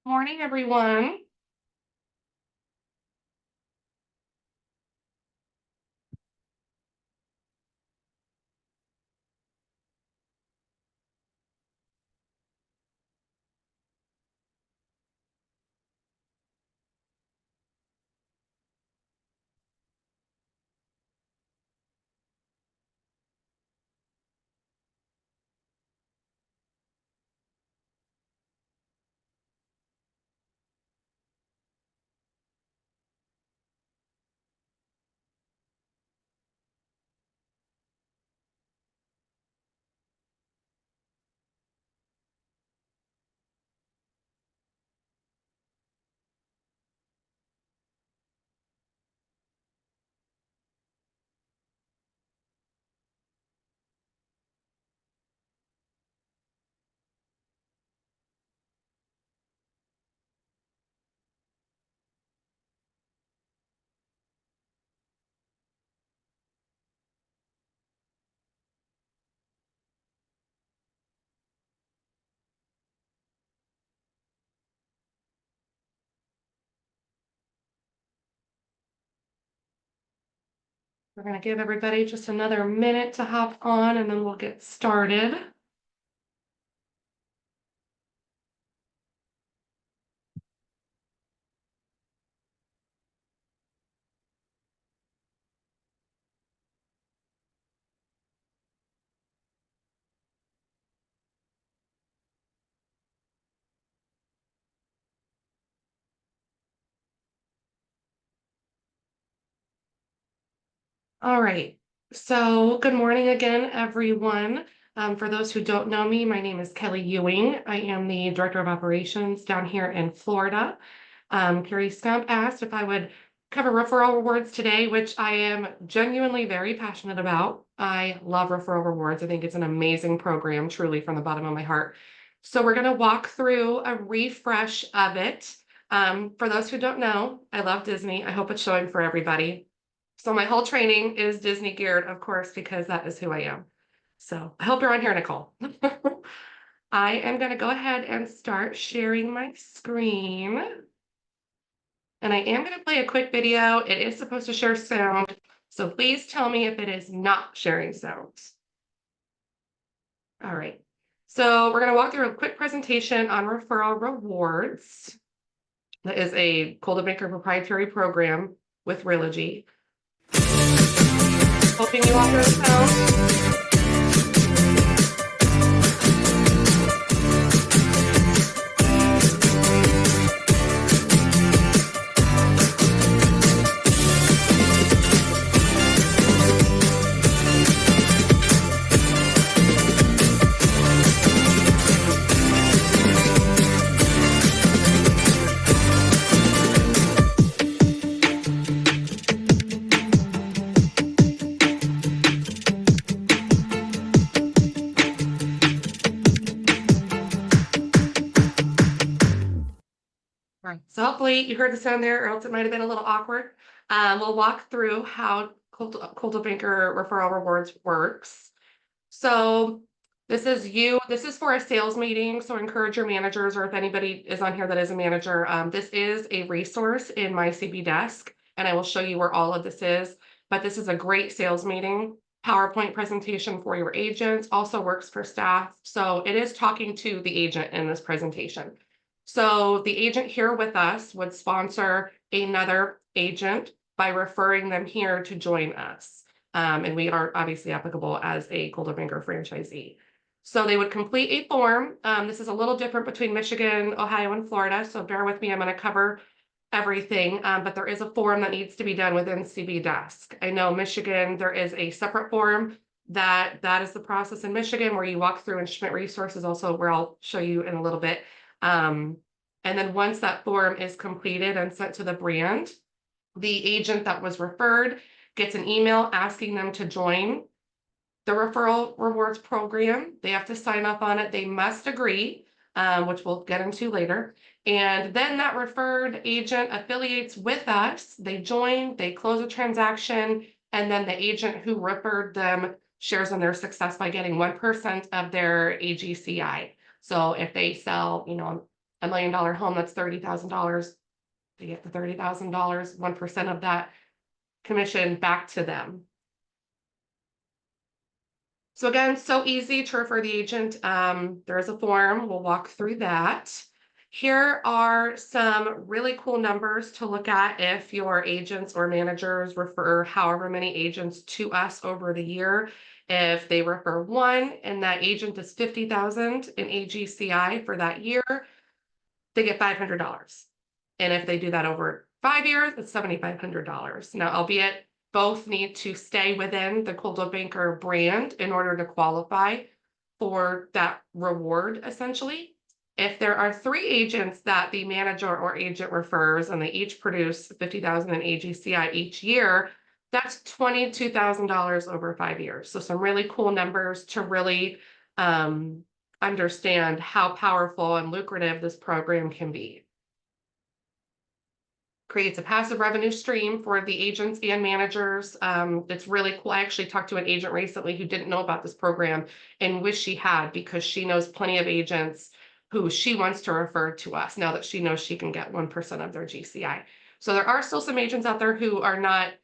Morning, everyone. We're going to give everybody just another minute to hop on and then we'll get started. All right. So good morning again, everyone. For those who don't know me, my name is Kelly Ewing. I am the Director of Operations down here in Florida. Carrie Stump asked if I would cover referral rewards today, which I am genuinely very passionate about. I love referral rewards. I think it's an amazing program, truly from the bottom of my heart. So we're going to walk through a refresh of it. For those who don't know, I love Disney. I hope it's showing for everybody. So my whole training is Disney geared, of course, because that is who I am. So I hope you're on here, Nicole. I am going to go ahead and start sharing my screen. And I am going to play a quick video. It is supposed to share sound. So please tell me if it is not sharing sound. All right. So we're going to walk through a quick presentation on referral rewards. That is a Coldwell Banker proprietary program with Realogy. Hoping you all hear the sound. Right. So hopefully you heard the sound there, or else it might have been a little awkward. We'll walk through how Coldwell Banker Referral Rewards works. So this is for a sales meeting. So encourage your managers, or if anybody is on here that is a manager, this is a resource in my CB desk, and I will show you where all of this is. But this is a great sales meeting. PowerPoint presentation for your agents, also works for staff. So it is talking to the agent in this presentation. So the agent here with us would sponsor another agent by referring them here to join us. And we are obviously applicable as a Coldwell Banker franchisee. So they would complete a form. This is a little different between Michigan, Ohio, and Florida. So bear with me, I'm going to cover everything, but there is a form that needs to be done within CB Desk. I know Michigan, there is a separate form that is the process in Michigan where you walk through, and Schmidt Resources also, where I'll show you in a little bit. And then once that form is completed and sent to the brand, the agent that was referred gets an email asking them to join the referral rewards program. They have to sign up on it. They must agree, which we'll get into later. And then that referred agent affiliates with us. They join, they close a transaction, and then the agent who referred them shares in their success by getting 1% of their AGCI. So if they sell, $1 $1 million home, that's $30,000. They get the $30,000, 1% of that commission back to them. So again, so easy to refer the agent. There is a form, we'll walk through that. Here are some really cool numbers to look at if your agents or managers refer however many agents to us over the year. If they refer one and that agent is 50,000 in AGCI for that year, they get $500. And if they do that over 5 years, it's $7,500. Now, albeit both need to stay within the Coldwell Banker brand in order to qualify for that reward, essentially. If there are 3 agents that the manager or agent refers and they each produce 50,000 in AGCI each year, that's $22,000 over 5 years. So some really cool numbers to really understand how powerful and lucrative this program can be. Creates a passive revenue stream for the agents and managers. It's really cool. I actually talked to an agent recently who didn't know about this program and wish she had, because she knows plenty of agents who she wants to refer to us now that she knows she can get 1% of their GCI. So there are still some agents out there who are not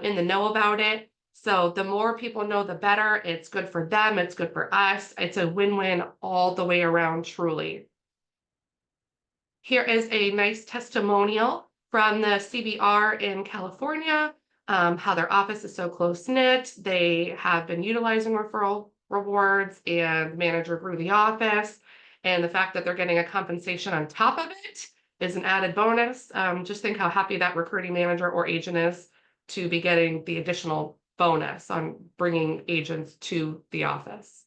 in the know about it. So the more people know, the better. It's good for them. It's good for us. It's a win-win all the way around, truly. Here is a nice testimonial from the CBR in California, how their office is so close-knit. They have been utilizing referral rewards and manager grew the office. And the fact that they're getting a compensation on top of it is an added bonus. Just think how happy that recruiting manager or agent is to be getting the additional bonus on bringing agents to the office.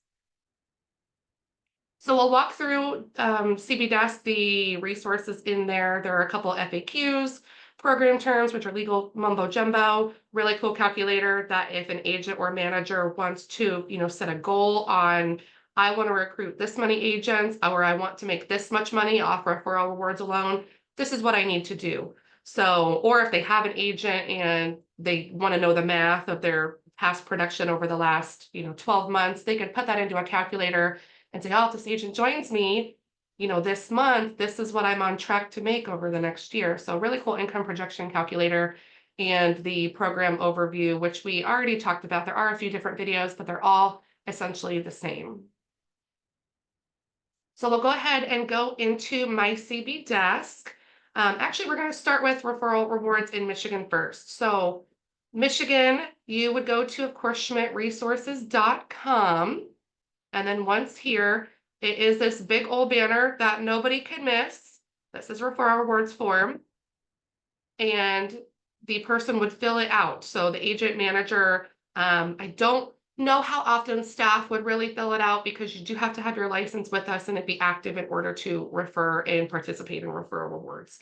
So we'll walk through CB Desk, the resources in there. There are a couple FAQs, program terms, which are legal mumbo jumbo, really cool calculator that if an agent or manager wants to, set a goal on, I want to recruit this many agents, or I want to make this much money off referral rewards alone, this is what I need to do. So, or if they have an agent and they want to know the math of their past production over the last, 12 months, they can put that into a calculator and say, oh, if this agent joins me, this month, this is what I'm on track to make over the next year. So really cool income projection calculator, and the program overview, which we already talked about. There are a few different videos, but they're all essentially the same. So we'll go ahead and go into my CB Desk. Actually, we're going to start with referral rewards in Michigan first. So Michigan, you would go to, of course, schmidtresources.com. And then once here, it is this big old banner that nobody can miss. This is referral rewards form. And the person would fill it out. So the agent manager, I don't know how often staff would really fill it out, because you do have to have your license with us and it be active in order to refer and participate in referral rewards.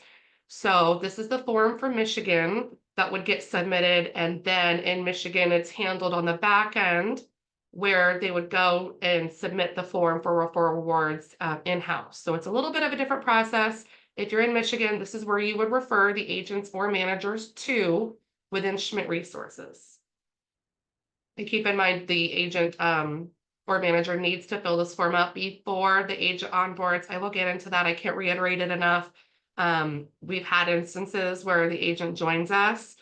So this is the form for Michigan that would get submitted. And then in Michigan, it's handled on the back end, where they would go and submit the form for referral rewards in-house. So it's a little bit of a different process. If you're in Michigan, this is where you would refer the agents or managers to within Schmidt Resources. And keep in mind, the agent or manager needs to fill this form out before the agent onboards. I will get into that. I can't reiterate it enough. We've had instances where the agent joins us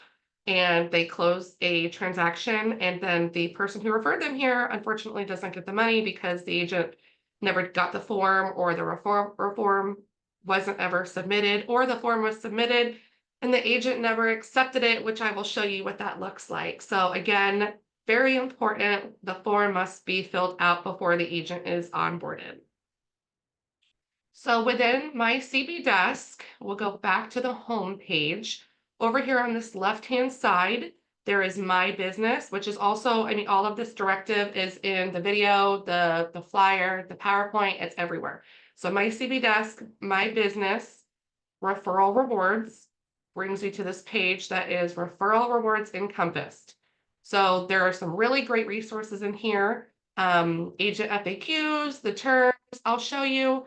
and they close a transaction, and then the person who referred them here unfortunately doesn't get the money because the agent never got the form, or the form wasn't ever submitted, or the form was submitted and the agent never accepted it, which I will show you what that looks like. So again, very important, the form must be filled out before the agent is onboarded. So within my CB Desk, we'll go back to the home page. Over here on this left-hand side, there is My Business, which is also, all of this directive is in the video, the flyer, the PowerPoint, it's everywhere. So my CB Desk, My Business, Referral Rewards brings you to this page that is Referral Rewards Encompassed. So there are some really great resources in here. Agent FAQs, the terms, I'll show you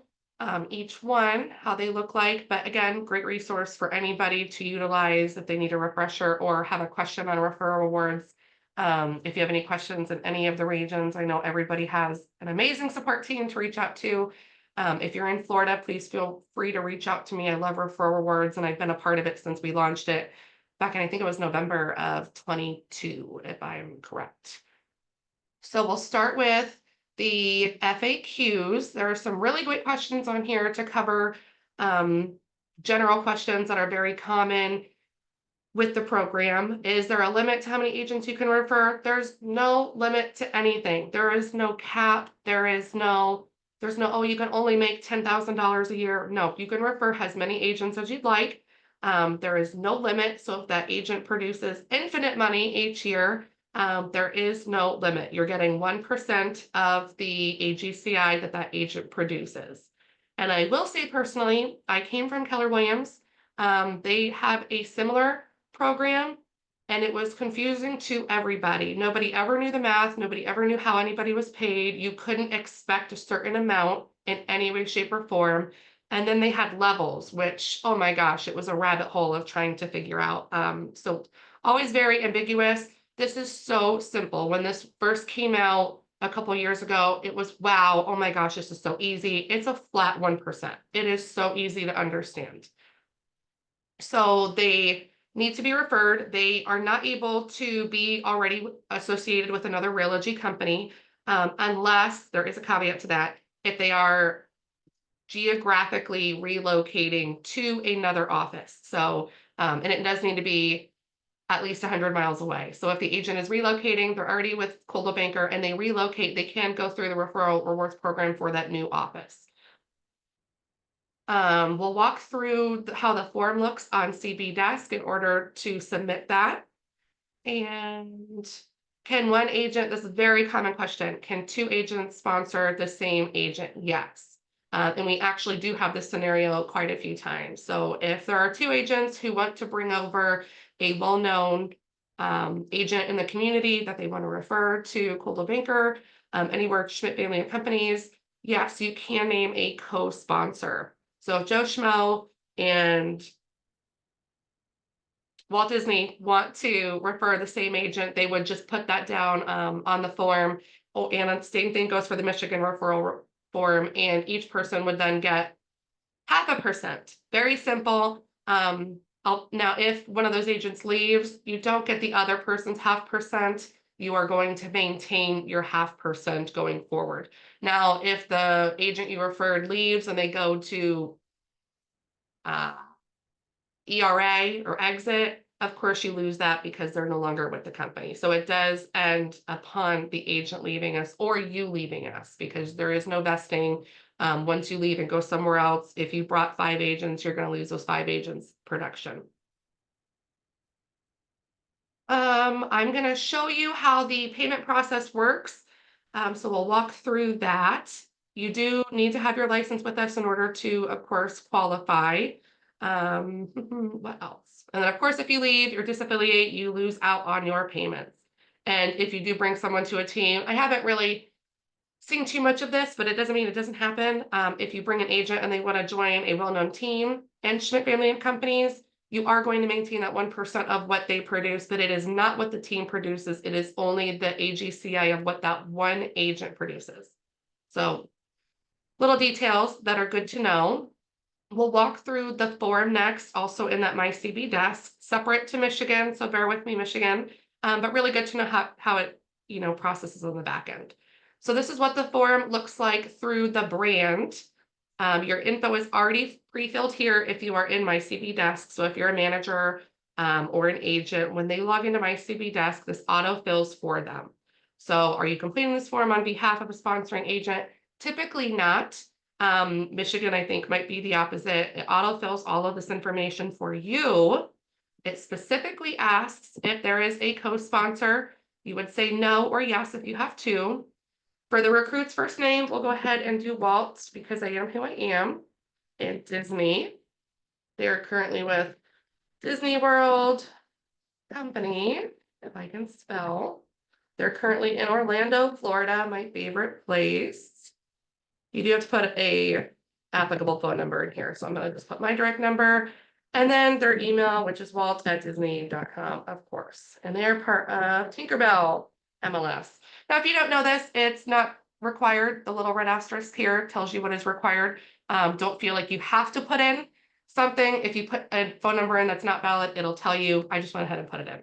each one, how they look like. But again, great resource for anybody to utilize if they need a refresher or have a question on referral rewards. If you have any questions in any of the regions, I know everybody has an amazing support team to reach out to. If you're in Florida, please feel free to reach out to me. I love Referral Rewards, and I've been a part of it since we launched it back in, I think it was November of 22, if I'm correct. So we'll start with the FAQs. There are some really great questions on here to cover, general questions that are very common with the program. Is there a limit to how many agents you can refer? There's no limit to anything. There is no cap. There's no, oh, you can only make $10,000 a year. No, you can refer as many agents as you'd like. There is no limit. So if that agent produces infinite money each year, there is no limit. You're getting 1% of the AGCI that agent produces. And I will say personally, I came from Keller Williams. They have a similar program, and it was confusing to everybody. Nobody ever knew the math. Nobody ever knew how anybody was paid. You couldn't expect a certain amount in any way, shape, or form. And then they had levels, which, oh my gosh, it was a rabbit hole of trying to figure out. So always very ambiguous. This is so simple. When this first came out a couple years ago, it was, wow, oh my gosh, this is so easy. It's a flat 1%. It is so easy to understand. So they need to be referred. They are not able to be already associated with another Realogy company, unless there is a caveat to that, if they are geographically relocating to another office. So, and it does need to be at least 100 miles away. So if the agent is relocating, they're already with Coldwell Banker and they relocate, they can go through the Referral Rewards program for that new office. We'll walk through how the form looks on CB Desk in order to submit that. And can one agent, this is a very common question, can two agents sponsor the same agent? Yes. And we actually do have this scenario quite a few times. So if there are two agents who want to bring over a well-known agent in the community that they want to refer to Coldwell Banker, anywhere Schmidt Family and Companies, yes, you can name a co-sponsor. So if Joe Schmo and Walt Disney want to refer the same agent, they would just put that down on the form. Oh, and the same thing goes for the Michigan referral form, and each person would then get 0.5%. Very simple. Now, if one of those agents leaves, you don't get the other person's 0.5%. You are going to maintain your 0.5% going forward. Now, if the agent you referred leaves and they go to ERA or exit, of course you lose that because they're no longer with the company. So it does end upon the agent leaving us or you leaving us, because there is no vesting. Once you leave and go somewhere else, if you brought 5 agents, you're going to lose those 5 agents production. I'm going to show you how the payment process works. So we'll walk through that. You do need to have your license with us in order to, of course, qualify. What else? And then, of course, if you leave or disaffiliate, you lose out on your payments. And if you do bring someone to a team, I haven't really seen too much of this, but it doesn't mean it doesn't happen. If you bring an agent and they want to join a well-known team and Schmidt Family and Companies, you are going to maintain that 1% of what they produce, but it is not what the team produces. It is only the AGCI of what that one agent produces. So little details that are good to know. We'll walk through the form next, also in that My CB Desk, separate to Michigan. So bear with me, Michigan, but really good to know how it, processes on the back end. So this is what the form looks like through the brand. Your info is already pre-filled here if you are in My CB Desk. So if you're a manager or an agent, when they log into My CB Desk, this auto fills for them. So are you completing this form on behalf of a sponsoring agent? Typically not. Michigan, I think, might be the opposite. It autofills all of this information for you. It specifically asks if there is a co-sponsor. You would say no or yes if you have to. For the recruit's first name, we'll go ahead and do Walt because I am who I am. And Disney. They're currently with Disney World Company, if I can spell. They're currently in Orlando, Florida, my favorite place. You do have to put a applicable phone number in here. So I'm going to just put my direct number and then their email, which is walt@disney.com, of course. And they're part of Tinkerbell MLS. Now, if you don't know this, it's not required. The little red asterisk here tells you what is required. Don't feel like you have to put in something. If you put a phone number in that's not valid, it'll tell you, I just went ahead and put it in.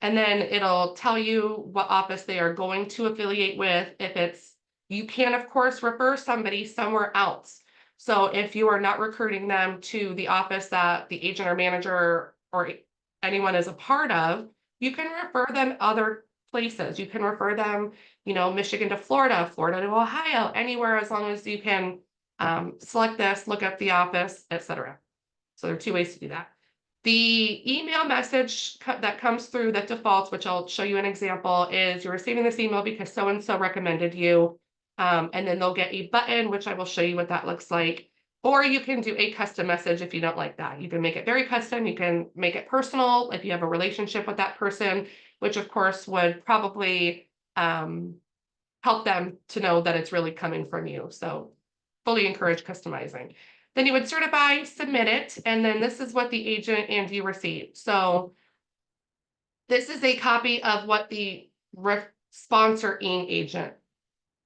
And then it'll tell you what office they are going to affiliate with. If it's, you can, of course, refer somebody somewhere else. So if you are not recruiting them to the office that the agent or manager or anyone is a part of, you can refer them other places. You can refer them, Michigan to Florida, Florida to Ohio, anywhere, as long as you can select this, look up the office, etc. So there are 2 ways to do that. The email message that comes through that defaults, which I'll show you an example, is you're receiving this email because so-and-so recommended you. And then they'll get a button, which I will show you what that looks like. Or you can do a custom message if you don't like that. You can make it very custom. You can make it personal if you have a relationship with that person, which of course would probably help them to know that it's really coming from you. So fully encourage customizing. Then you would certify, submit it, and then this is what the agent and you receive. So this is a copy of what the sponsoring agent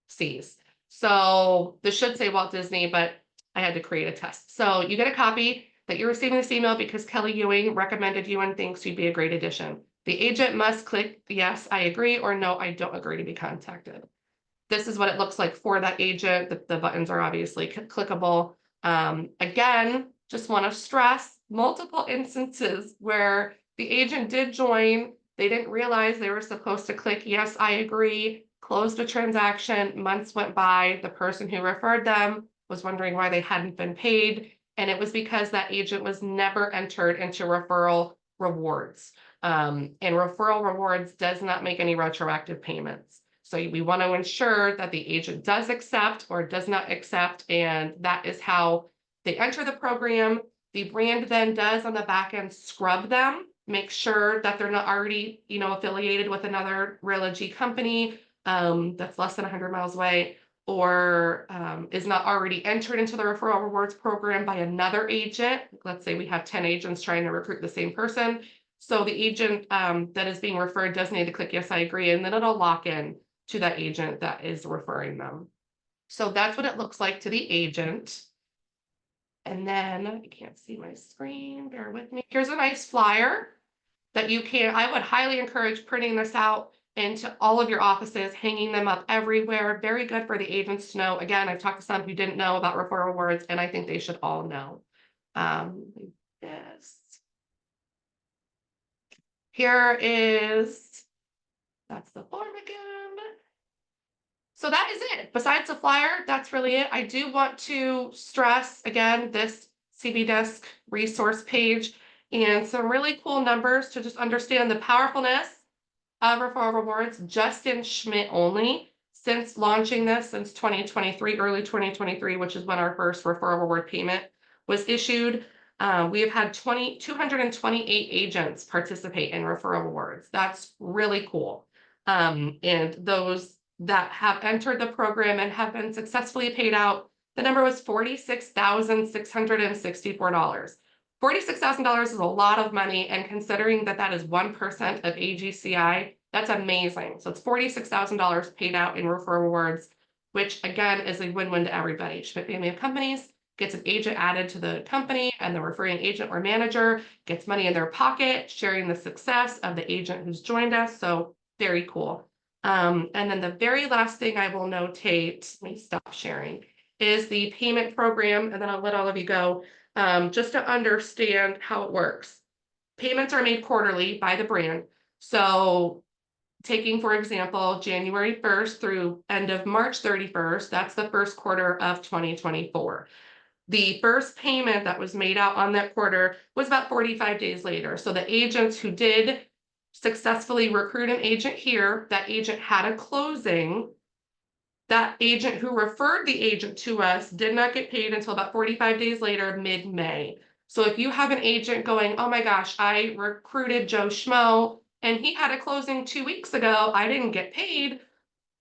sees. So this should say Walt Disney, but I had to create a test. So you get a copy that you're receiving this email because Kelly Ewing recommended you and thinks you'd be a great addition. The agent must click yes, I agree, or no, I don't agree to be contacted. This is what it looks like for that agent. The buttons are obviously clickable. Again, just want to stress multiple instances where the agent did join. They didn't realize they were supposed to click yes, I agree, closed a transaction. Months went by. The person who referred them was wondering why they hadn't been paid. And it was because that agent was never entered into referral rewards. And referral rewards does not make any retroactive payments. So we want to ensure that the agent does accept or does not accept, and that is how they enter the program. The brand then does on the back end scrub them, make sure that they're not already, affiliated with another Realogy company that's less than 100 miles away, or is not already entered into the referral rewards program by another agent. Let's say we have 10 agents trying to recruit the same person. So the agent that is being referred does need to click yes, I agree, and then it'll lock in to that agent that is referring them. So that's what it looks like to the agent. And then I can't see my screen, bear with me. Here's a nice flyer that I would highly encourage printing this out into all of your offices, hanging them up everywhere. Very good for the agents to know. Again, I've talked to some who didn't know about referral rewards, and I think they should all know. Yes. That's the form again. So that is it. Besides the flyer, that's really it. I do want to stress again this CB Desk resource page and some really cool numbers to just understand the powerfulness of referral rewards just in Schmidt only. Since launching this since 2023, early 2023, which is when our first referral reward payment was issued, we have had 228 agents participate in referral rewards. That's really cool. And those that have entered the program and have been successfully paid out, the number was $46,664. $46,000 is a lot of money, and considering that that is 1% of AGCI, that's amazing. So it's $46,000 paid out in referral rewards, which again is a win-win to everybody. Schmidt family of companies gets an agent added to the company, and the referring agent or manager gets money in their pocket, sharing the success of the agent who's joined us. So very cool. And then the very last thing I will notate, let me stop sharing, is the payment program, and then I'll let all of you go, just to understand how it works. Payments are made quarterly by the brand. So taking, for example, January 1st through end of March 31st, that's the first quarter of 2024. The first payment that was made out on that quarter was about 45 days later. So the agents who did successfully recruit an agent here, that agent had a closing. That agent who referred the agent to us did not get paid until about 45 days later, mid-May. So if you have an agent going, oh my gosh, I recruited Joe Schmo and he had a closing 2 weeks ago, I didn't get paid.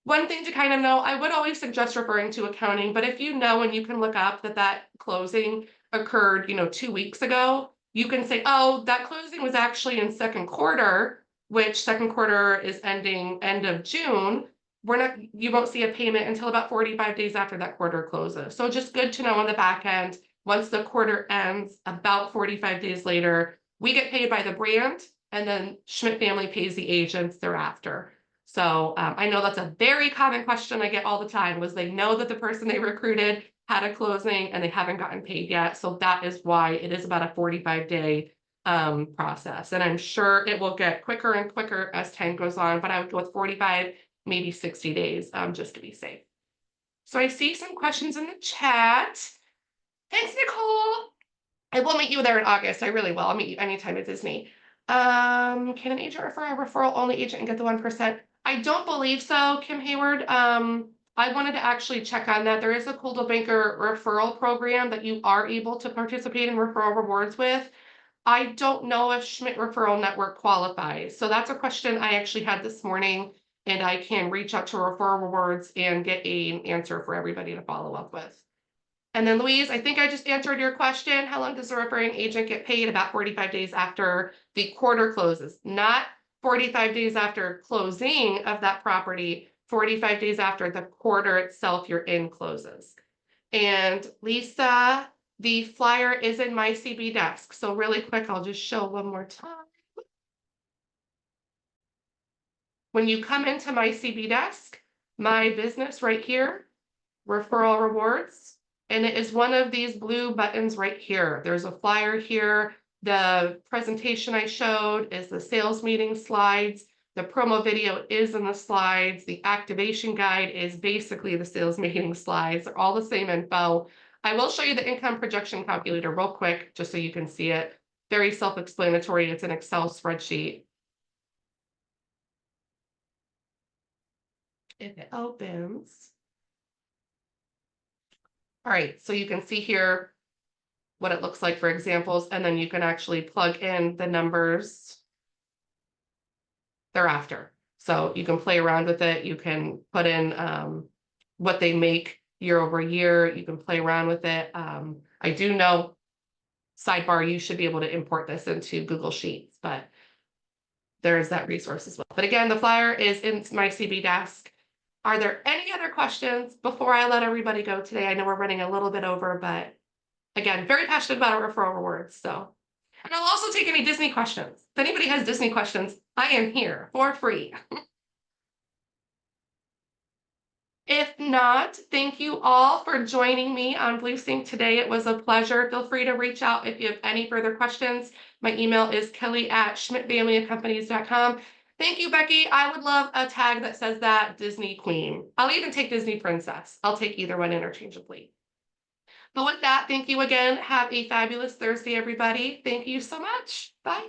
One thing to kind of know, I would always suggest referring to accounting, but if you know and you can look up that closing occurred, 2 weeks ago, you can say, oh, that closing was actually in second quarter, which second quarter is ending end of June. you won't see a payment until about 45 days after that quarter closes. So just good to know on the back end, once the quarter ends, about 45 days later, we get paid by the brand, and then Schmidt family pays the agents thereafter. So I know that's a very common question I get all the time, was they know that the person they recruited had a closing and they haven't gotten paid yet. So that is why it is about a 45-day process. And I'm sure it will get quicker and quicker as time goes on, but I would go with 45, maybe 60 days, just to be safe. So I see some questions in the chat. Thanks, Nicole. I will meet you there in August. I really will. I'll meet you anytime at Disney. Can an agent refer a referral only agent and get the 1%? I don't believe so, Kim Hayward. I wanted to actually check on that. There is a Coldwell Banker referral program that you are able to participate in referral rewards with. I don't know if Schmidt Referral Network qualifies. So that's a question I actually had this morning, and I can reach out to Referral Rewards and get an answer for everybody to follow up with. And then Louise, I think I just answered your question. How long does the referring agent get paid? About 45 days after the quarter closes, not 45 days after closing of that property, 45 days after the quarter itself you're in closes. And Lisa, the flyer is in my CB desk. So really quick, I'll just show one more time. When you come into my CB desk, my business right here, referral rewards, and it is one of these blue buttons right here. There's a flyer here. The presentation I showed is the sales meeting slides. The promo video is in the slides. The activation guide is basically the sales meeting slides. They're all the same info. I will show you the income projection calculator real quick, just so you can see it. Very self-explanatory. It's an Excel spreadsheet. If it opens. All right, so you can see here what it looks like for examples, and then you can actually plug in the numbers thereafter. So you can play around with it. You can put in what they make year over year. You can play around with it. I do know, sidebar, you should be able to import this into Google Sheets, but there's that resource as well. But again, the flyer is in my CB desk. Are there any other questions before I let everybody go today? I know we're running a little bit over, but again, very passionate about our referral rewards. So, and I'll also take any Disney questions. If anybody has Disney questions, I am here for free. If not, thank you all for joining me on BlueSync today. It was a pleasure. Feel free to reach out if you have any further questions. My email is kelly@schmidtfamilyandcompanies.com. Thank you, Becky. I would love a tag that says that Disney Queen. I'll even take Disney Princess. I'll take either one interchangeably. But with that, thank you again. Have a fabulous Thursday, everybody. Thank you so much. Bye.